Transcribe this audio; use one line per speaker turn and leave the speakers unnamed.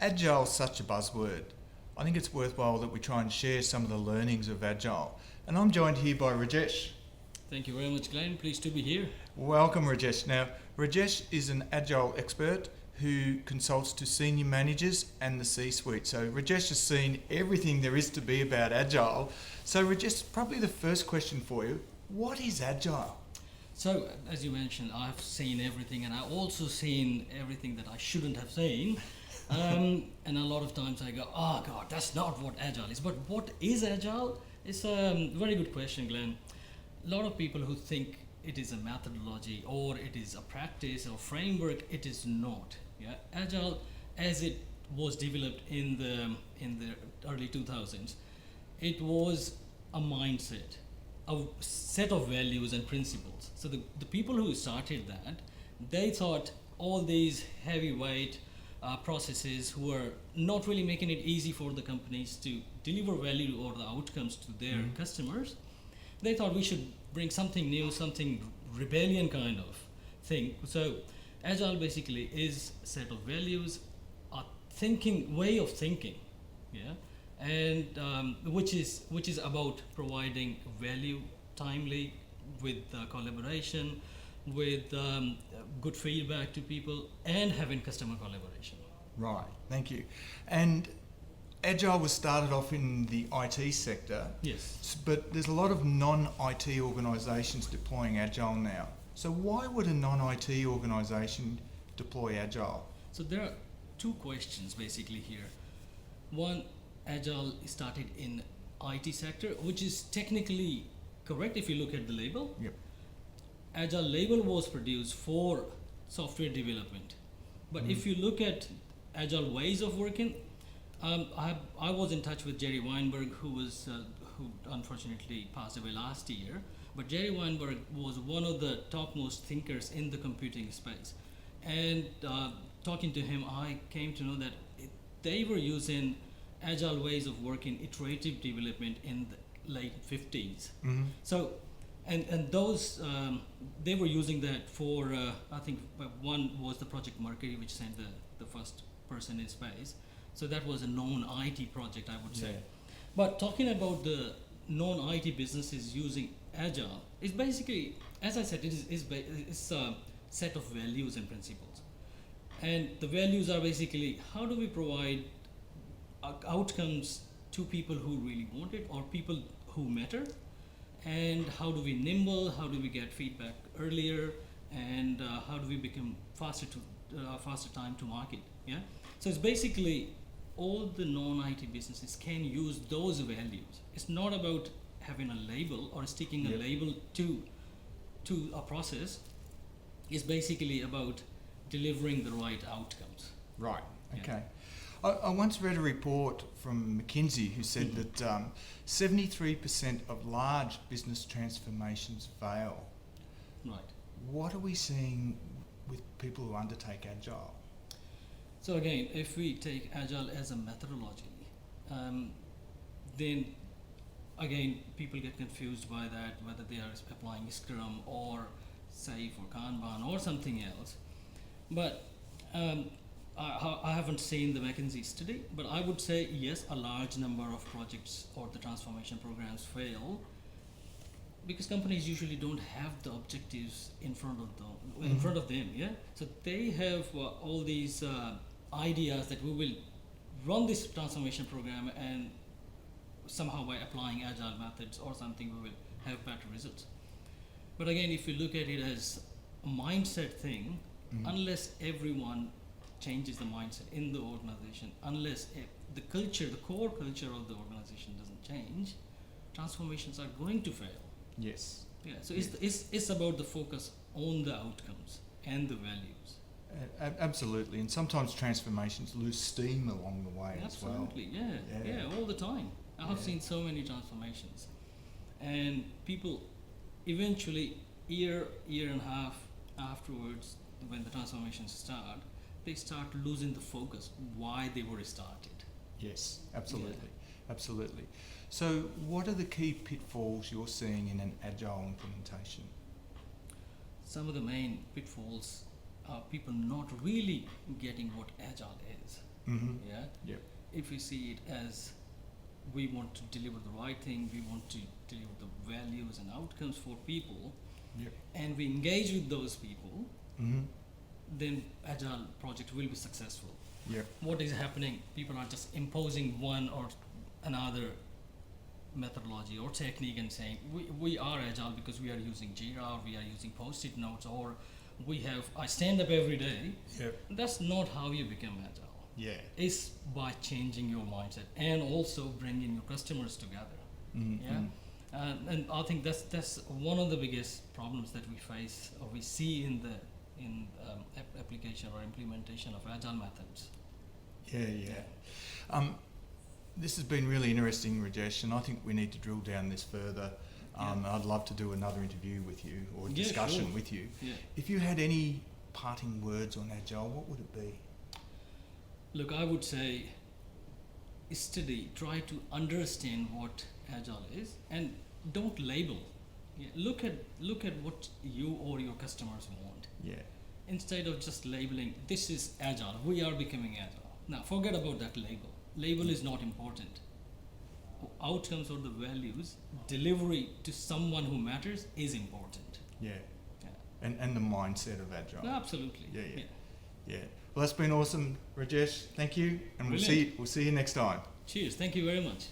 Agile is such a buzzword. I think it's worthwhile that we try and share some of the learnings of Agile. And I'm joined here by Rajesh.
Thank you very much, Glenn. Pleased to be here.
Welcome, Rajesh. Now, Rajesh is an Agile expert who consults to senior managers and the C-suite. So Rajesh has seen everything there is to be about Agile. So Rajesh, probably the first question for you, what is Agile?
So, as you mentioned, I've seen everything, and I've also seen everything that I shouldn't have seen. And a lot of times I go, oh God, that's not what Agile is. But what is Agile? It's a very good question, Glenn. A lot of people who think it is a methodology or it is a practice or framework, it is not. Yeah, Agile, as it was developed in the early 2000s, it was a mindset, a set of values and principles. So the people who started that, they thought all these heavyweight processes were not really making it easy for the companies to deliver value or the outcomes to their customers. They thought we should bring something new, something rebellion kind of thing. So Agile basically is a set of values, a way of thinking, yeah, and which is about providing value timely, with collaboration, with good feedback to people, and having customer collaboration.
Right, thank you. And Agile was started off in the IT sector.
Yes.
But there's a lot of non-IT organisations deploying Agile now. So why would a non-IT organisation deploy Agile?
So there are two questions basically here. One, Agile started in IT sector, which is technically correct if you look at the label.
Yep.
Agile label was produced for software development. But if you look at Agile ways of working, I was in touch with Jerry Weinberg, who unfortunately passed away last year. But Jerry Weinberg was one of the topmost thinkers in the computing space. And talking to him, I came to know that they were using Agile ways of working, iterative development in the late 50s. So, and those, they were using that for, I think one was the Project Mercury, which sent the first person in space. So that was a non-IT project, I would say.
Yeah.
But talking about the non-IT businesses using Agile, it's basically, as I said, it's a set of values and principles. And the values are basically, how do we provide outcomes to people who really want it or people who matter? And how do we nimble, how do we get feedback earlier, and how do we become faster time to market? Yeah. So it's basically all the non-IT businesses can use those values. It's not about having a label or sticking a label to a process. It's basically about delivering the right outcomes.
Right,
Yeah.
okay. I once read a report from McKinsey who said that 73% of large business transformations fail.
Right.
What are we seeing with people who undertake Agile?
So again, if we take Agile as a methodology, then again, people get confused by that, whether they are applying Scrum or SAFe or Kanban or something else. But I haven't seen the McKinsey study, but I would say yes, a large number of projects or the transformation programs fail because companies usually don't have the objectives in front of them. Yeah, so they have all these ideas that we will run this transformation program, and somehow by applying Agile methods or something, we will have better results. But again, if you look at it as a mindset thing, unless everyone changes the mindset in the organization, unless the core culture of the organization doesn't change, transformations are going to fail.
Yes.
Yeah. So it's about the focus on the outcomes and the values.
Absolutely, and sometimes transformations lose steam along the way as well.
Absolutely, yeah, all the time. I have seen so many transformations, and people eventually, year and a half afterwards, when the transformations start, they start losing the focus why they were started.
Yes, absolutely, absolutely. So what are the key pitfalls you're seeing in an Agile implementation?
Some of the main pitfalls are people not really getting what Agile is.
Mm-hmm.
Yeah.
Yep.
If we see it as we want to deliver the right thing, we want to deliver the values and outcomes for people,
Yep.
and we engage with those people,
Mm-hmm.
then Agile project will be successful.
Yep.
What is happening? People are just imposing one or another methodology or technique and saying we are Agile because we are using Jira, or we are using post-it notes, or I stand up every day.
Yep.
That's not how you become Agile.
Yeah.
It's by changing your mindset and also bringing your customers together.
Mm-hmm.
Yeah. And I think that's one of the biggest problems that we face or we see in the application or implementation of Agile methods.
Yeah. This has been really interesting, Rajesh, and I think we need to drill down this further. I'd love to do another interview with you or
Yeah,
discussion
sure.
with you.
Yeah.
If you had any parting words on Agile, what would it be?
Look, I would say try to understand what Agile is and don't label. Yeah, look at what you or your customers want.
Yeah.
Instead of just labeling, this is Agile, we are becoming Agile. Now forget about that label. Label is not important. Outcomes or the values, delivery to someone who matters is important.
Yeah.
Yeah.
And the mindset of Agile.
Absolutely.
Yeah. Well, that's been awesome, Rajesh. Thank you, and
Brilliant.
we'll see you next time.
Cheers. Thank you very much.